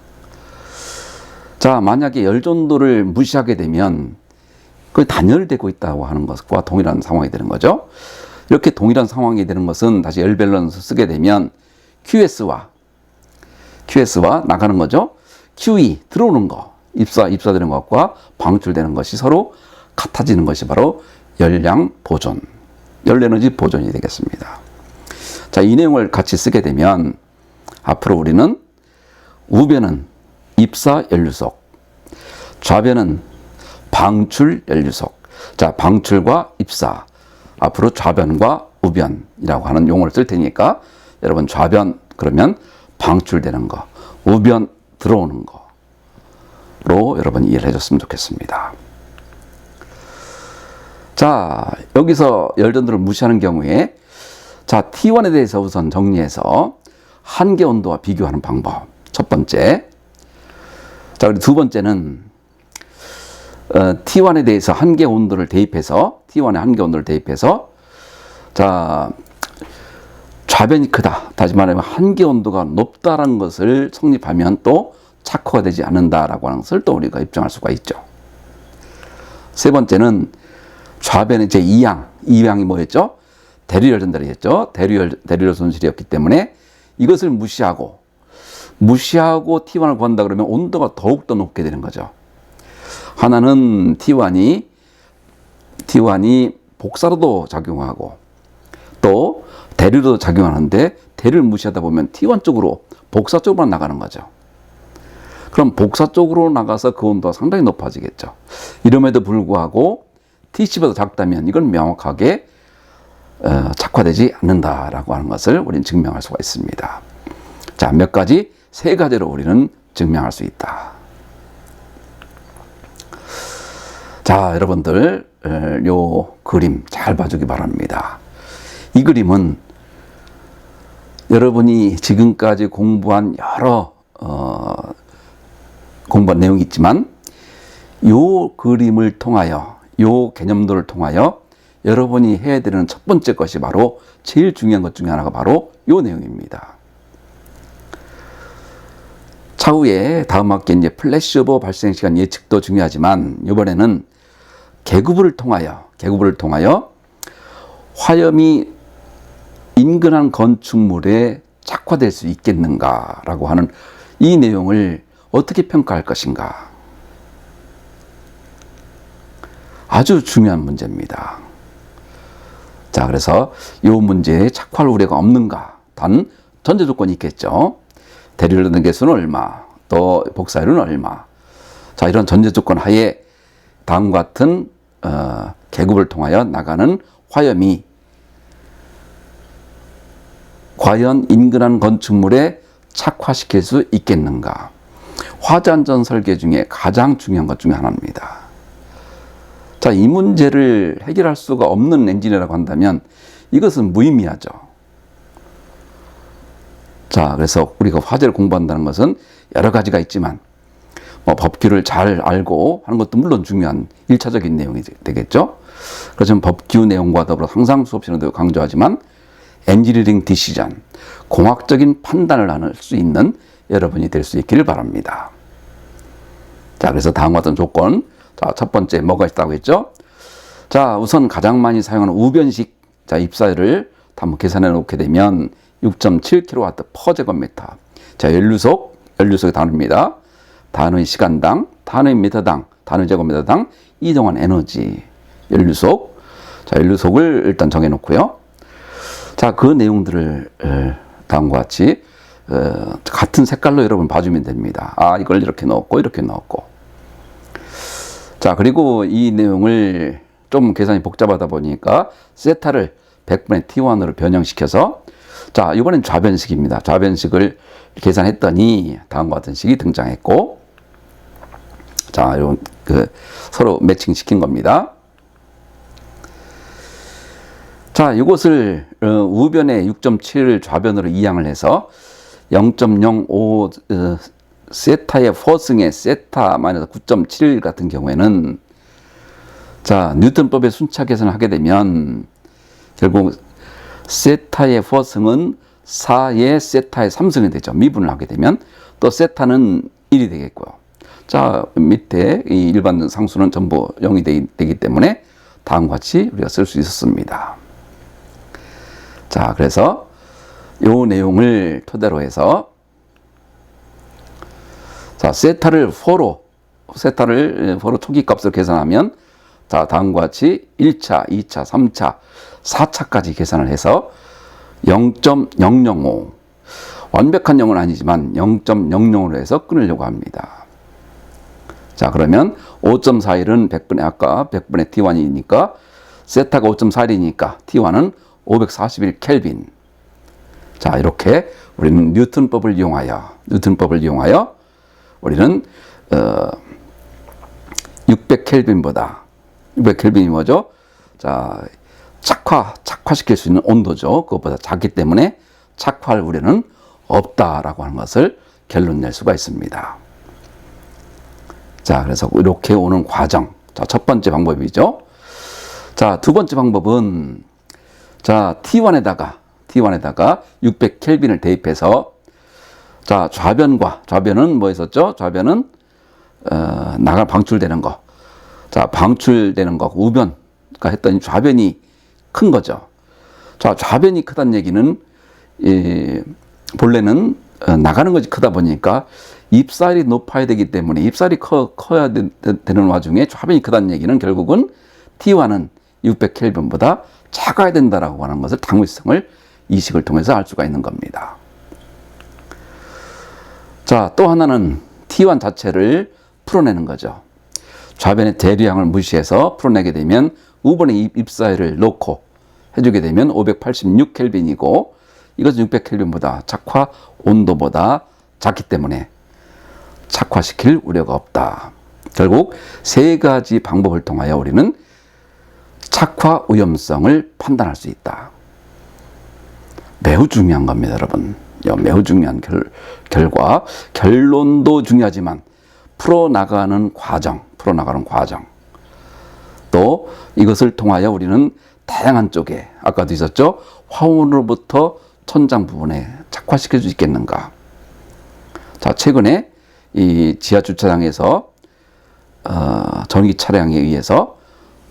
자, 만약에 열전도를 무시하게 되면 그 단열되고 있다고 하는 것과 동일한 상황이 되는 거죠. 이렇게 동일한 상황이 되는 것은 다시 열 밸런스 쓰게 되면 QS와 나가는 거죠. QE 들어오는 거, 입사되는 것과 방출되는 것이 서로 같아지는 것이 바로 열량 보존, 열에너지 보존이 되겠습니다. 자, 이 내용을 같이 쓰게 되면 앞으로 우리는 우변은 입사 연료속, 좌변은 방출 연료속. 자, 방출과 입사, 앞으로 좌변과 우변이라고 하는 용어를 쓸 테니까 여러분 좌변 그러면 방출되는 거, 우변 들어오는 거로 여러분 이해를 해줬으면 좋겠습니다. 자, 여기서 열전도를 무시하는 경우에, 자, T1에 대해서 우선 정리해서 한계 온도와 비교하는 방법. 첫 번째. 자, 그리고 두 번째는 T1에 대해서 한계 온도를 대입해서, T1에 한계 온도를 대입해서, 자, 좌변이 크다. 다시 말하면 한계 온도가 높다는 것을 성립하면 또 착후가 되지 않는다라고 하는 것을 또 우리가 입증할 수가 있죠. 세 번째는 좌변의 제2항이 뭐였죠? 대류열전달이었죠. 대류열 손실이었기 때문에 이것을 무시하고 T1을 구한다 그러면 온도가 더욱더 높게 되는 거죠. 하나는 T1이 복사로도 작용하고 또 대류도 작용하는데, 대류를 무시하다 보면 T1 쪽으로, 복사 쪽으로 나가는 거죠. 그럼 복사 쪽으로 나가서 그 온도가 상당히 높아지겠죠. 이름에도 불구하고 TC보다 작다면 이건 명확하게 착화되지 않는다라고 하는 것을 우리는 증명할 수가 있습니다. 자, 몇 가지, 세 가지로 우리는 증명할 수 있다. 자, 여러분들 요 그림 잘 봐주기 바랍니다. 이 그림은 여러분이 지금까지 공부한 여러 공부한 내용이 있지만 요 그림을 통하여, 요 개념들을 통하여 여러분이 해야 되는 첫 번째 것이 바로, 제일 중요한 것 중에 하나가 바로 요 내용입니다. 차후에 다음 학기 이제 플래시오버 발생 시간 예측도 중요하지만 이번에는 계급을 통하여 화염이 인근한 건축물에 착화될 수 있겠는가라고 하는 이 내용을 어떻게 평가할 것인가. 아주 중요한 문제입니다. 자, 그래서 이 문제에 착화할 우려가 없는가. 단 전제 조건이 있겠죠. 대류열전 개수는 얼마, 또 복사율은 얼마. 자, 이런 전제 조건 하에 다음과 같은 계급을 통하여 나가는 화염이 과연 인근한 건축물에 착화시킬 수 있겠는가. 화재안전 설계 중에 가장 중요한 것 중에 하나입니다. 자, 이 문제를 해결할 수가 없는 엔지니어라고 한다면 이것은 무의미하죠. 자, 그래서 우리가 화재를 공부한다는 것은 여러 가지가 있지만 법규를 잘 알고 하는 것도 물론 중요한 1차적인 내용이 되겠죠. 그래서 법규 내용과 더불어 항상 수업 시간에도 강조하지만 엔지니어링 디시전, 공학적인 판단을 할 수 있는 여러분이 될 수 있기를 바랍니다. 자, 그래서 다음과 같은 조건. 자, 첫 번째 뭐가 있다고 했죠? 자, 우선 가장 많이 사용하는 우변식, 자, 입사율을 한번 계산해 놓게 되면 6.7kW per 제곱미터. 자, 연료속의 단위입니다. 단위 시간당, 단위 미터당, 단위 제곱미터당 이동한 에너지, 연료속. 자, 연료속을 일단 정해 놓고요. 자, 그 내용들을 다음과 같이 같은 색깔로 여러분 봐주면 됩니다. 아, 이걸 이렇게 넣었고 이렇게 넣었고. 자, 그리고 이 내용을 좀 계산이 복잡하다 보니까 세타를 100분의 t1으로 변형시켜서, 자, 이번엔 좌변식입니다. 좌변식을 계산했더니 다음과 같은 식이 등장했고, 자, 요 서로 매칭시킨 겁니다. 자, 이것을 우변의 6.7을 좌변으로 이항을 해서 0.05 세타의 포승의 세타 마이너스 9.7 같은 경우에는, 자, 뉴턴법의 순차 계산을 하게 되면 결국 세타의 포승은 4의 세타의 3승이 되죠. 미분을 하게 되면 또 세타는 1이 되겠고요. 자, 밑에 이 일반 상수는 전부 0이 되기 때문에 다음과 같이 우리가 쓸 수 있었습니다. 자, 그래서 이 내용을 토대로 해서, 자, 세타를 4로 초기값으로 계산하면, 자, 다음과 같이 1차, 2차, 3차, 4차까지 계산을 해서 0.005, 완벽한 0은 아니지만 0.00으로 해서 끊으려고 합니다. 자, 그러면 5.41은 100분의 아까 100분의 T1이니까 세타가 5.41이니까 T1은 541 켈빈. 자, 이렇게 우리는 뉴턴법을 이용하여 우리는 600 켈빈보다 600 켈빈이 뭐죠? 자, 착화시킬 수 있는 온도죠. 그것보다 작기 때문에 착화할 우려는 없다라고 하는 것을 결론 낼 수가 있습니다. 자, 그래서 이렇게 오는 과정. 자, 첫 번째 방법이죠. 자, 두 번째 방법은, 자, T1에다가 600 켈빈을 대입해서, 자, 좌변은 뭐 했었죠? 좌변은 방출되는 거. 자, 방출되는 거 우변가 했더니 좌변이 큰 거죠. 자, 좌변이 크다는 얘기는 본래는 나가는 것이 크다 보니까 입살이 높아야 되기 때문에 입살이 커야 되는 와중에 좌변이 크다는 얘기는 결국은 T1은 600 켈빈보다 작아야 된다라고 하는 것을 당위성을 이 식을 통해서 알 수가 있는 겁니다. 자, 또 하나는 T1 자체를 풀어내는 거죠. 좌변의 대류량을 무시해서 풀어내게 되면 우변의 입사율을 놓고 해주게 되면 586 켈빈이고, 이것은 600 켈빈보다 착화 온도보다 작기 때문에 착화시킬 우려가 없다. 결국 세 가지 방법을 통하여 우리는 착화 위험성을 판단할 수 있다. 매우 중요한 겁니다, 여러분. 매우 중요한 결과, 결론도 중요하지만 풀어나가는 과정, 또 이것을 통하여 우리는 다양한 쪽에, 아까도 있었죠, 화원으로부터 천장 부분에 착화시킬 수 있겠는가. 자, 최근에 이 지하 주차장에서 전기 차량에 의해서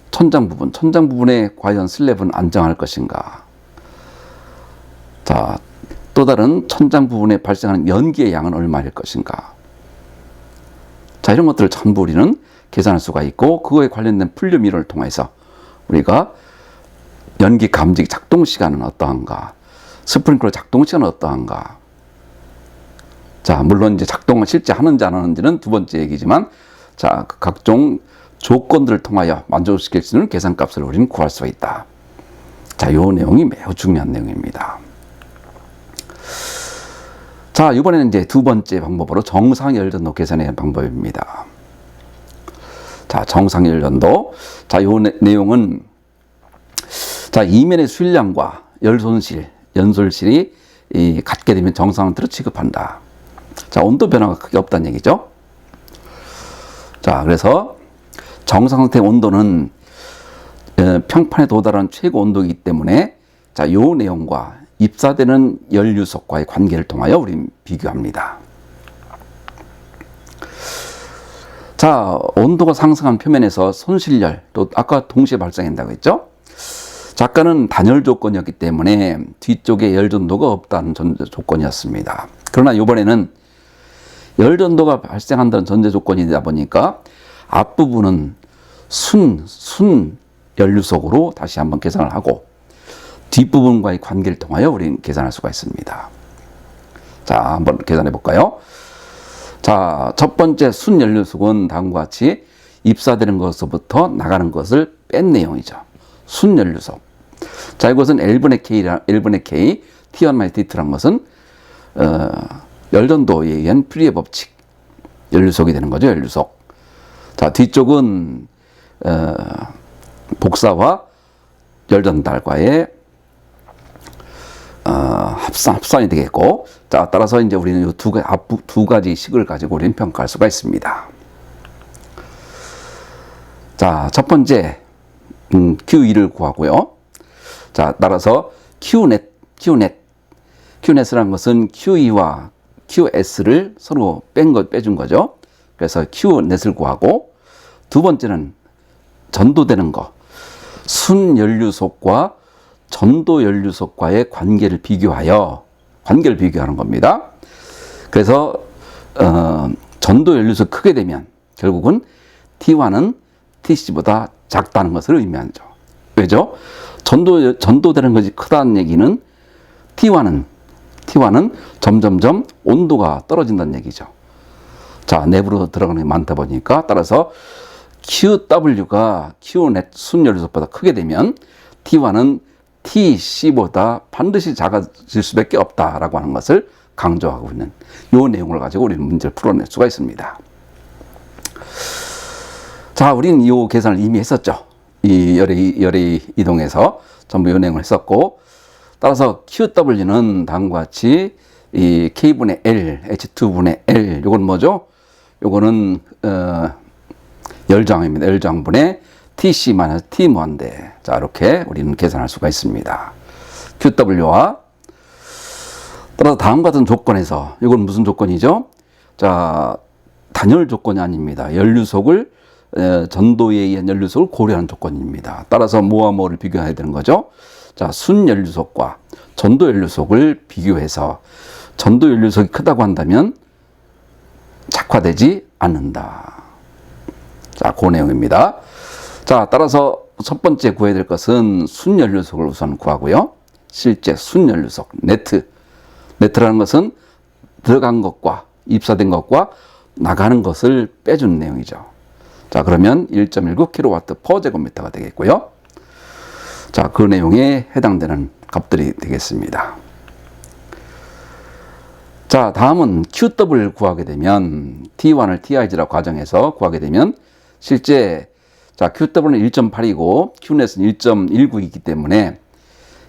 천장 부분에 과연 슬랩은 안정할 것인가. 자, 또 다른 천장 부분에 발생하는 연기의 양은 얼마일 것인가. 자, 이런 것들을 전부 우리는 계산할 수가 있고, 그거에 관련된 풀림 이론을 통해서 우리가 연기 감지 작동 시간은 어떠한가, 스프링클러 작동 시간은 어떠한가. 자, 물론 이제 작동을 실제 하는지 안 하는지는 두 번째 얘기지만, 자, 각종 조건들을 통하여 만족시킬 수 있는 계산값을 우리는 구할 수 있다. 자, 이 내용이 매우 중요한 내용입니다. 자, 이번에는 이제 두 번째 방법으로 정상열전도 계산의 방법입니다. 자, 정상열전도. 자, 이 내용은, 자, 이면의 수일량과 연솔실이 같게 되면 정상원대로 취급한다. 자, 온도 변화가 크게 없다는 얘기죠. 자, 그래서 정상 상태의 온도는 평판에 도달한 최고 온도이기 때문에, 자, 이 내용과 입사되는 연류속과의 관계를 통하여 우리는 비교합니다. 자, 온도가 상승한 표면에서 손실열, 또 아까 동시에 발생한다고 했죠. 작가는 단열 조건이었기 때문에 뒤쪽에 열전도가 없다는 전제 조건이었습니다. 그러나 이번에는 열전도가 발생한다는 전제 조건이다 보니까 앞부분은 순 연류속으로 다시 한번 계산을 하고 뒷부분과의 관계를 통하여 우리는 계산할 수가 있습니다. 자, 한번 계산해 볼까요? 자, 첫 번째 순연료속은 다음과 같이 입사되는 것으로부터 나가는 것을 뺀 내용이죠. 순연료속. 자, 이것은 L분의 K, T1-T2라는 것은, 열전도에 의한 퓨리의 법칙. 연료속이 되는 거죠, 연료속. 자, 뒤쪽은, 복사와 열전달과의 합산이 되겠고, 자, 따라서 이제 우리는 이 두 가지 식을 가지고 우리는 평가할 수가 있습니다. 자, 첫 번째, Q2를 구하고요. 자, 따라서 QNet이라는 것은 Q2와 QS를 서로 빼준 거죠. 그래서 QNet을 구하고, 두 번째는 전도되는 거, 순연료속과 전도연료속과의 관계를 비교하는 겁니다. 그래서 전도연료속 크게 되면 결국은 T1은 TC보다 작다는 것을 의미하죠. 왜죠? 전도되는 것이 크다는 얘기는 T1은 점점점 온도가 떨어진다는 얘기죠. 자, 내부로 들어가는 게 많다 보니까, 따라서 QW가 QNet 순연료속보다 크게 되면 T1은 TC보다 반드시 작아질 수밖에 없다라고 하는 것을 강조하고 있는 이 내용을 가지고 우리는 문제를 풀어낼 수가 있습니다. 자, 우리는 이 계산을 이미 했었죠. 이 열의 이동에서 전부 이 내용을 했었고, 따라서 QW는 다음과 같이 이 K분의 L, H2분의 L, 요건 뭐죠? 요거는 열저항입니다. 열저항분의 TC-T무한대. 자, 이렇게 우리는 계산할 수가 있습니다. QW와 따라서 다음 같은 조건에서, 이건 무슨 조건이죠? 자, 단열 조건이 아닙니다. 연료속을 전도에 의한 연료속을 고려하는 조건입니다. 따라서 뭐와 뭐를 비교해야 되는 거죠? 자, 순연료속과 전도연료속을 비교해서 전도연료속이 크다고 한다면 착화되지 않는다. 자, 그 내용입니다. 자, 따라서 첫 번째 구해야 될 것은 순연료속을 우선 구하고요. 실제 순연료속, 네트라는 것은 들어간 것과 입사된 것과 나가는 것을 빼준 내용이죠. 자, 그러면 1.19kW/제곱미터가 되겠고요. 자, 그 내용에 해당되는 값들이 되겠습니다. 자, 다음은 QW를 구하게 되면 T1을 TIG라고 가정해서 구하게 되면 실제 자, QW는 1.8이고 QNet은 1.19이기 때문에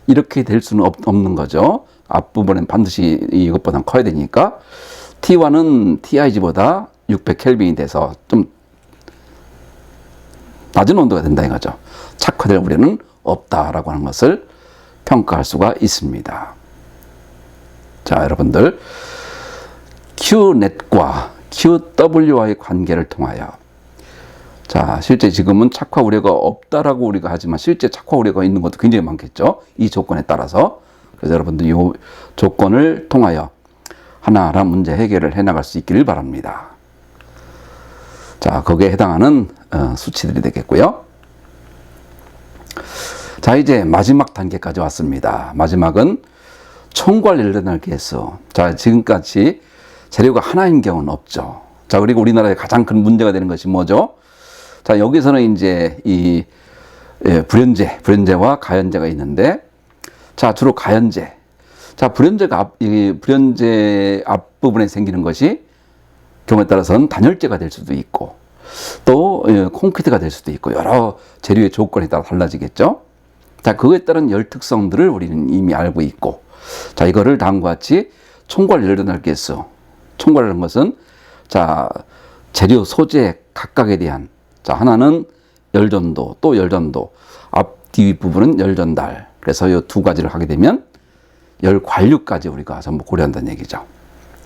이렇게 될 수는 없는 거죠. 앞부분은 반드시 이것보다 커야 되니까 T1은 TIG보다 600켈빈이 돼서 좀 낮은 온도가 된다 이거죠. 착화될 우려는 없다라고 하는 것을 평가할 수가 있습니다. 자, 여러분들 QNet과 QW와의 관계를 통하여, 자, 실제 지금은 착화 우려가 없다라고 우리가 하지만 실제 착화 우려가 있는 것도 굉장히 많겠죠. 이 조건에 따라서. 그래서 여러분들 이 조건을 통하여 하나하나 문제 해결을 해나갈 수 있기를 바랍니다. 자, 거기에 해당하는 수치들이 되겠고요. 자, 이제 마지막 단계까지 왔습니다. 마지막은 총괄 열전할 개수. 자, 지금까지 재료가 하나인 경우는 없죠. 자, 그리고 우리나라의 가장 큰 문제가 되는 것이 뭐죠? 자, 여기서는 이제 이 불연제와 가연제가 있는데, 자, 주로 가연제. 자, 불연제 앞부분에 생기는 것이 경우에 따라서는 단열재가 될 수도 있고, 또 콘크리트가 될 수도 있고, 여러 재료의 조건에 따라 달라지겠죠. 자, 그거에 따른 열 특성들을 우리는 이미 알고 있고, 자, 이거를 다음과 같이 총괄 열전할 개수. 총괄이라는 것은, 자, 재료 소재 각각에 대한, 자, 하나는 열전도, 또 열전도, 앞, 뒤 부분은 열전달. 그래서 이 두 가지를 하게 되면 열 관류까지 우리가 전부 고려한다는 얘기죠.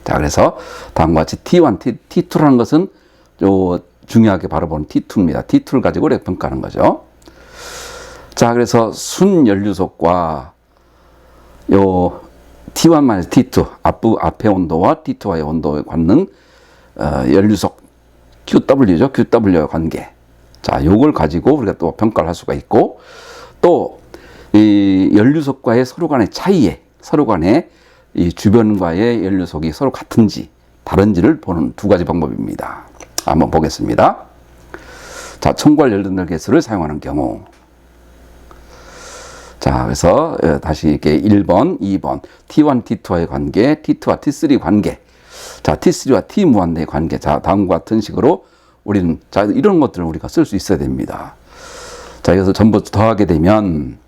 자, 그래서 다음과 같이 T1, T2라는 것은 요 중요하게 바라보는 T2입니다. T2를 가지고 우리가 평가하는 거죠. 자, 그래서 순연료속과 요 T1-T2, 앞의 온도와 T2와의 온도에 갖는 연료속 QW죠. QW의 관계. 자, 요걸 가지고 우리가 또 평가를 할 수가 있고, 또 이 연료속과의 서로 간의 차이에, 서로 간의 이 주변과의 연료속이 서로 같은지 다른지를 보는 두 가지 방법입니다. 한번 보겠습니다. 자, 첨구할 연료들 개수를 사용하는 경우. 자, 그래서 다시 이렇게 1번, 2번 T1, T2와의 관계, T2와 T3 관계. 자, T3와 T 무한대의 관계. 자, 다음과 같은 식으로 우리는 자, 이런 것들을 우리가 쓸 수 있어야 됩니다. 자, 여기서 전부 더하게 되면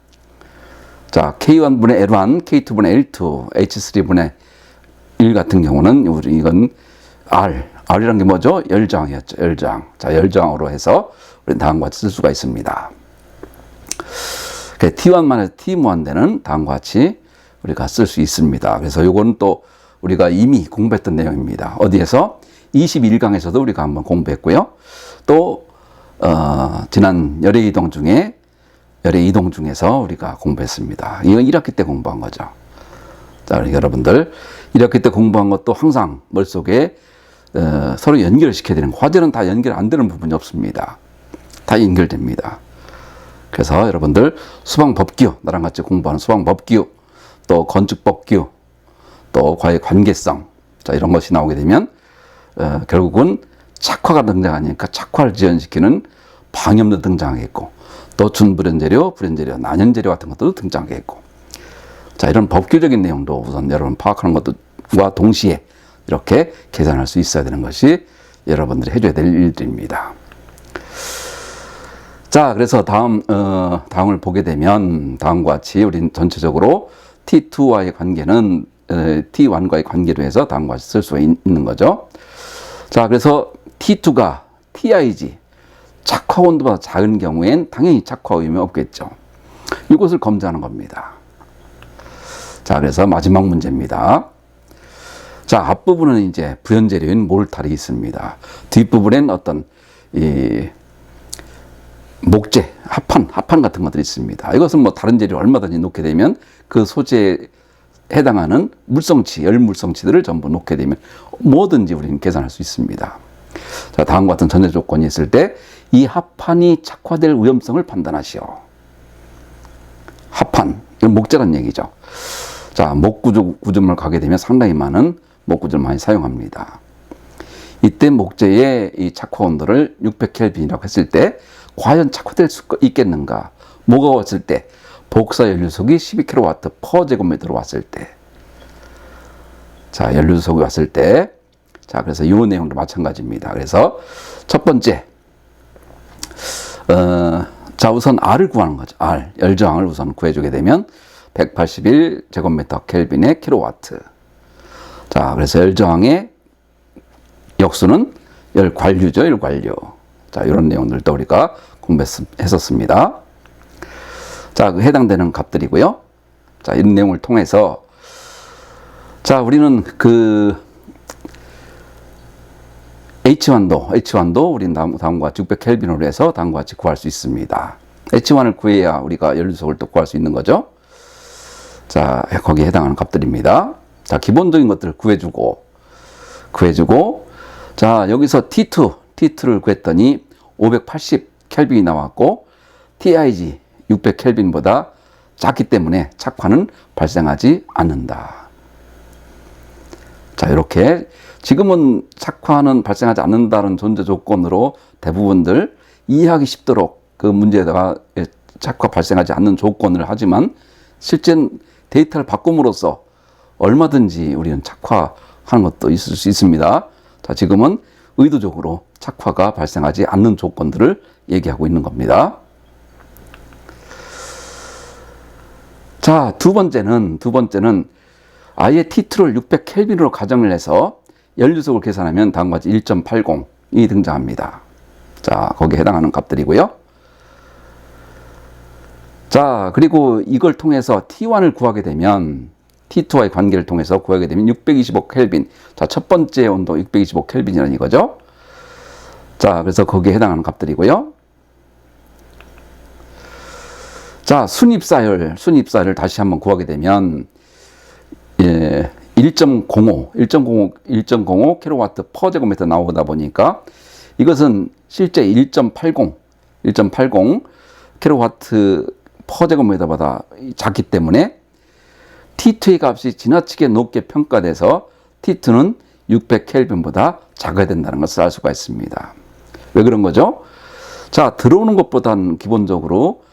자, K1분의 L1, K2분의 L2, H3분의 1 같은 경우는 우리 이건 R이란 게 뭐죠? 열저항이었죠. 열저항. 자, 열저항으로 해서 우리는 다음과 같이 쓸 수가 있습니다. T1만에서 T 무한대는 다음과 같이 우리가 쓸 수 있습니다. 그래서 요거는 또 우리가 이미 공부했던 내용입니다. 어디에서? 21강에서도 우리가 한번 공부했고요. 또 지난 열애 이동 중에서 우리가 공부했습니다. 이건 1학기 때 공부한 거죠. 자, 여러분들 1학기 때 공부한 것도 항상 머릿속에 서로 연결시켜야 되는, 과제는 다 연결 안 되는 부분이 없습니다. 다 연결됩니다. 그래서 여러분들 수방 법규, 나랑 같이 공부하는 수방 법규, 또 건축 법규, 또 과의 관계성, 자, 이런 것이 나오게 되면 결국은 착화가 등장하니까 착화를 지연시키는 방염도 등장하겠고, 또 준불연재료, 불연재료, 난연재료 같은 것도 등장하겠고, 자, 이런 법규적인 내용도 우선 여러분 파악하는 것과 동시에 이렇게 계산할 수 있어야 되는 것이 여러분들이 해줘야 될 일들입니다. 자, 그래서 다음을 보게 되면 다음과 같이 우리는 전체적으로 T2와의 관계는 T1과의 관계로 해서 다음과 같이 쓸 수가 있는 거죠. 자, 그래서 T2가 TIG, 착화 온도보다 작은 경우엔 당연히 착화 위험이 없겠죠. 이것을 검증하는 겁니다. 자, 그래서 마지막 문제입니다. 자, 앞부분은 이제 부연재료인 몰탈이 있습니다. 뒷부분엔 어떤 목재, 합판 같은 것들이 있습니다. 이것은 뭐 다른 재료 얼마든지 놓게 되면 그 소재에 해당하는 물성치, 열물성치들을 전부 놓게 되면 뭐든지 우리는 계산할 수 있습니다. 자, 다음과 같은 전제 조건이 있을 때 이 합판이 착화될 위험성을 판단하시오. 합판, 이건 목재란 얘기죠. 자, 목구조물 가게 되면 상당히 많은 목구조를 많이 사용합니다. 이때 목재의 이 착화 온도를 600켈빈이라고 했을 때 과연 착화될 수 있겠는가? 뭐가 왔을 때? 복사 연료속이 12kW per 제곱미터로 왔을 때. 자, 연료속이 왔을 때. 자, 그래서 이 내용도 마찬가지입니다. 그래서 첫 번째, 자, 우선 R을 구하는 거죠. R, 열저항을 우선 구해주게 되면 181 제곱미터 켈빈의 킬로와트. 자, 그래서 열저항의 역수는 열관류죠, 열관류. 자, 이런 내용들도 우리가 공부했었습니다. 자, 그 해당되는 값들이고요. 자, 이런 내용을 통해서 자, 우리는 그 H1도 우리는 다음과 같이 600켈빈으로 해서 다음과 같이 구할 수 있습니다. H1을 구해야 우리가 연료속을 또 구할 수 있는 거죠. 자, 거기에 해당하는 값들입니다. 자, 기본적인 것들을 구해주고, 자, 여기서 T2를 구했더니 580켈빈이 나왔고, TIG 600켈빈보다 작기 때문에 착화는 발생하지 않는다. 자, 이렇게 지금은 착화는 발생하지 않는다는 존재 조건으로 대부분들 이해하기 쉽도록 그 문제에다가 착화 발생하지 않는 조건을 하지만 실제 데이터를 바꿈으로써 얼마든지 우리는 착화하는 것도 있을 수 있습니다. 자, 지금은 의도적으로 착화가 발생하지 않는 조건들을 얘기하고 있는 겁니다. 자, 두 번째는 아예 T2를 600켈빈으로 가정을 해서 연료속을 계산하면 다음과 같이 1.80이 등장합니다. 자, 거기에 해당하는 값들이고요. 자, 그리고 이걸 통해서 T1을 구하게 되면 T2와의 관계를 통해서 구하게 되면 625켈빈. 자, 첫 번째 온도 625켈빈이라는 이거죠. 자, 그래서 거기에 해당하는 값들이고요. 자, 순입사율 다시 한번 구하게 되면 1.05 킬로와트 퍼 제곱미터 나오다 보니까 이것은 실제 1.80 킬로와트 퍼 제곱미터보다 작기 때문에 T2의 값이 지나치게 높게 평가돼서 T2는 600켈빈보다 작아야 된다는 것을 알 수가 있습니다. 왜 그런 거죠? 자, 들어오는 것보다는 기본적으로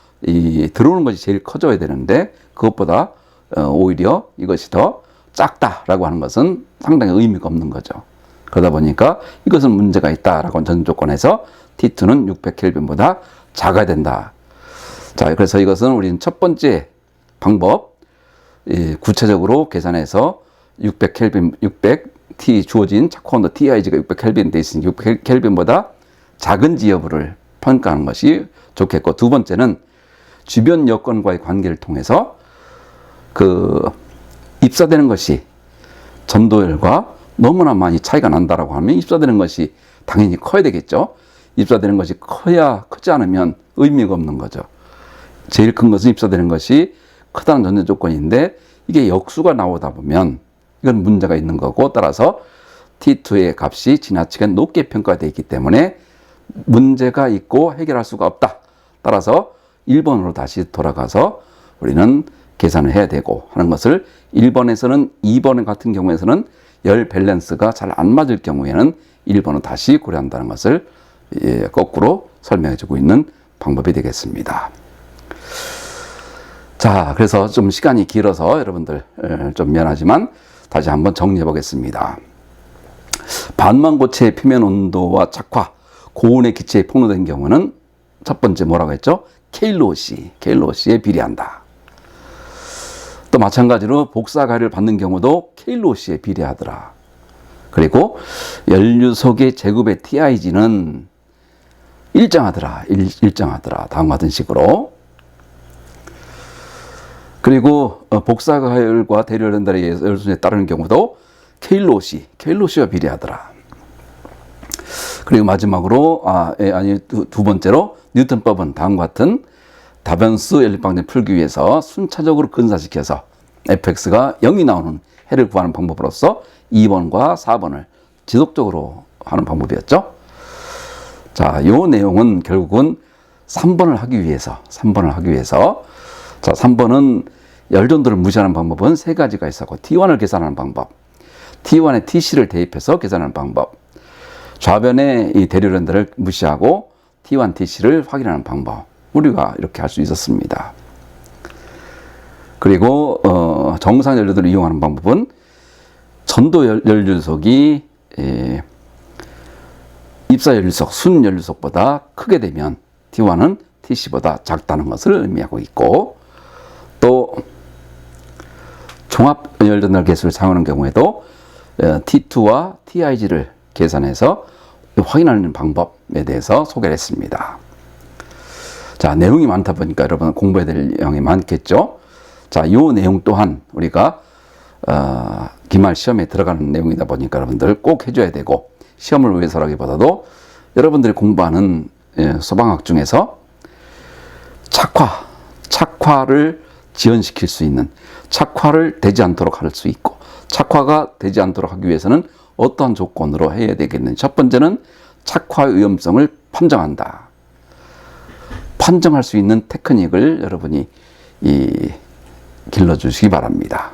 들어오는 것이 제일 커져야 되는데 그것보다 오히려 이것이 더 작다라고 하는 것은 상당히 의미가 없는 거죠. 그러다 보니까 이것은 문제가 있다라고 전 조건에서 T2는 600켈빈보다 작아야 된다. 자, 그래서 이것은 우리는 첫 번째 방법, 구체적으로 계산해서 600T 주어진 착화 온도 TIG가 600켈빈 돼 있으니 600켈빈보다 작은지 여부를 평가하는 것이 좋겠고, 두 번째는 주변 여건과의 관계를 통해서 입사되는 것이 전도율과 너무나 많이 차이가 난다라고 하면 입사되는 것이 당연히 커야 되겠죠. 입사되는 것이 커야 크지 않으면 의미가 없는 거죠. 제일 큰 것은 입사되는 것이 크다는 전제 조건인데 이게 역수가 나오다 보면 이건 문제가 있는 거고, 따라서 T2의 값이 지나치게 높게 평가되어 있기 때문에 문제가 있고 해결할 수가 없다. 따라서 1번으로 다시 돌아가서 우리는 계산을 해야 되고 하는 것을 1번에서는 2번 같은 경우에서는 열 밸런스가 잘 안 맞을 경우에는 1번을 다시 고려한다는 것을 거꾸로 설명해 주고 있는 방법이 되겠습니다. 자, 그래서 좀 시간이 길어서 여러분들 좀 미안하지만 다시 한번 정리해 보겠습니다. 반망고체의 표면 온도와 착화, 고온의 기체에 폭로된 경우는 첫 번째 뭐라고 했죠? KLOC에 비례한다. 또 마찬가지로 복사 가열을 받는 경우도 KLOC에 비례하더라. 그리고 연료속의 제곱의 TIG는 일정하더라. 다음과 같은 식으로. 그리고 복사 가열과 대류연달의 열순에 따르는 경우도 KLOC와 비례하더라. 그리고 마지막으로 두 번째로 뉴턴법은 다음과 같은 다변수 연립방정을 풀기 위해서 순차적으로 근사시켜서 fx가 0이 나오는 해를 구하는 방법으로서 2번과 4번을 지속적으로 하는 방법이었죠. 자, 이 내용은 결국은 3번을 하기 위해서 자, 3번은 열전도를 무시하는 방법은 세 가지가 있었고, T1을 계산하는 방법, T1에 TC를 대입해서 계산하는 방법, 좌변의 이 대류연들을 무시하고 T1, TC를 확인하는 방법, 우리가 이렇게 할 수 있었습니다. 그리고 정상 연료들을 이용하는 방법은 전도 연료속이 입사 연료속, 순 연료속보다 크게 되면 T1은 TC보다 작다는 것을 의미하고 있고, 또 종합 연료전달 개수를 사용하는 경우에도 T2와 TIG를 계산해서 확인하는 방법에 대해서 소개를 했습니다. 자, 내용이 많다 보니까 여러분 공부해야 될 내용이 많겠죠. 자, 이 내용 또한 우리가 기말 시험에 들어가는 내용이다 보니까 여러분들 꼭 해줘야 되고, 시험을 위해서라기보다도 여러분들이 공부하는 소방학 중에서 착화를 지연시킬 수 있는, 착화를 되지 않도록 할 수 있고, 착화가 되지 않도록 하기 위해서는 어떠한 조건으로 해야 되겠는지. 첫 번째는 착화의 위험성을 판정한다. 판정할 수 있는 테크닉을 여러분이 길러주시기 바랍니다.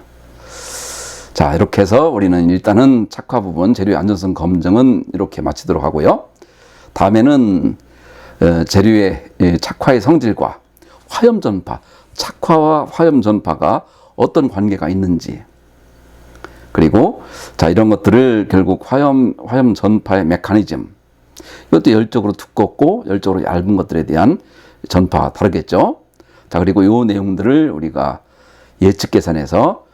자, 이렇게 해서 우리는 일단은 착화 부분 재료의 안전성 검증은 이렇게 마치도록 하고요. 다음에는 재료의 착화의 성질과 화염 전파, 착화와 화염 전파가 어떤 관계가 있는지, 그리고 자, 이런 것들을 결국 화염 전파의 메커니즘, 이것도 열적으로 두껍고 열적으로 얇은 것들에 대한 전파 다르겠죠. 자, 그리고 이 내용들을 우리가 예측 계산해서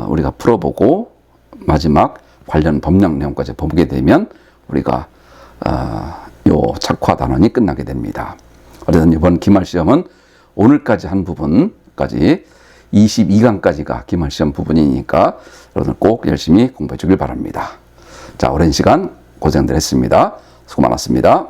우리가 풀어보고 마지막 관련 법령 내용까지 보게 되면 우리가 요 착화 단원이 끝나게 됩니다. 어쨌든 이번 기말 시험은 오늘까지 한 부분까지 22강까지가 기말 시험 부분이니까 여러분 꼭 열심히 공부해 주길 바랍니다. 자, 오랜 시간 고생들 했습니다. 수고 많았습니다.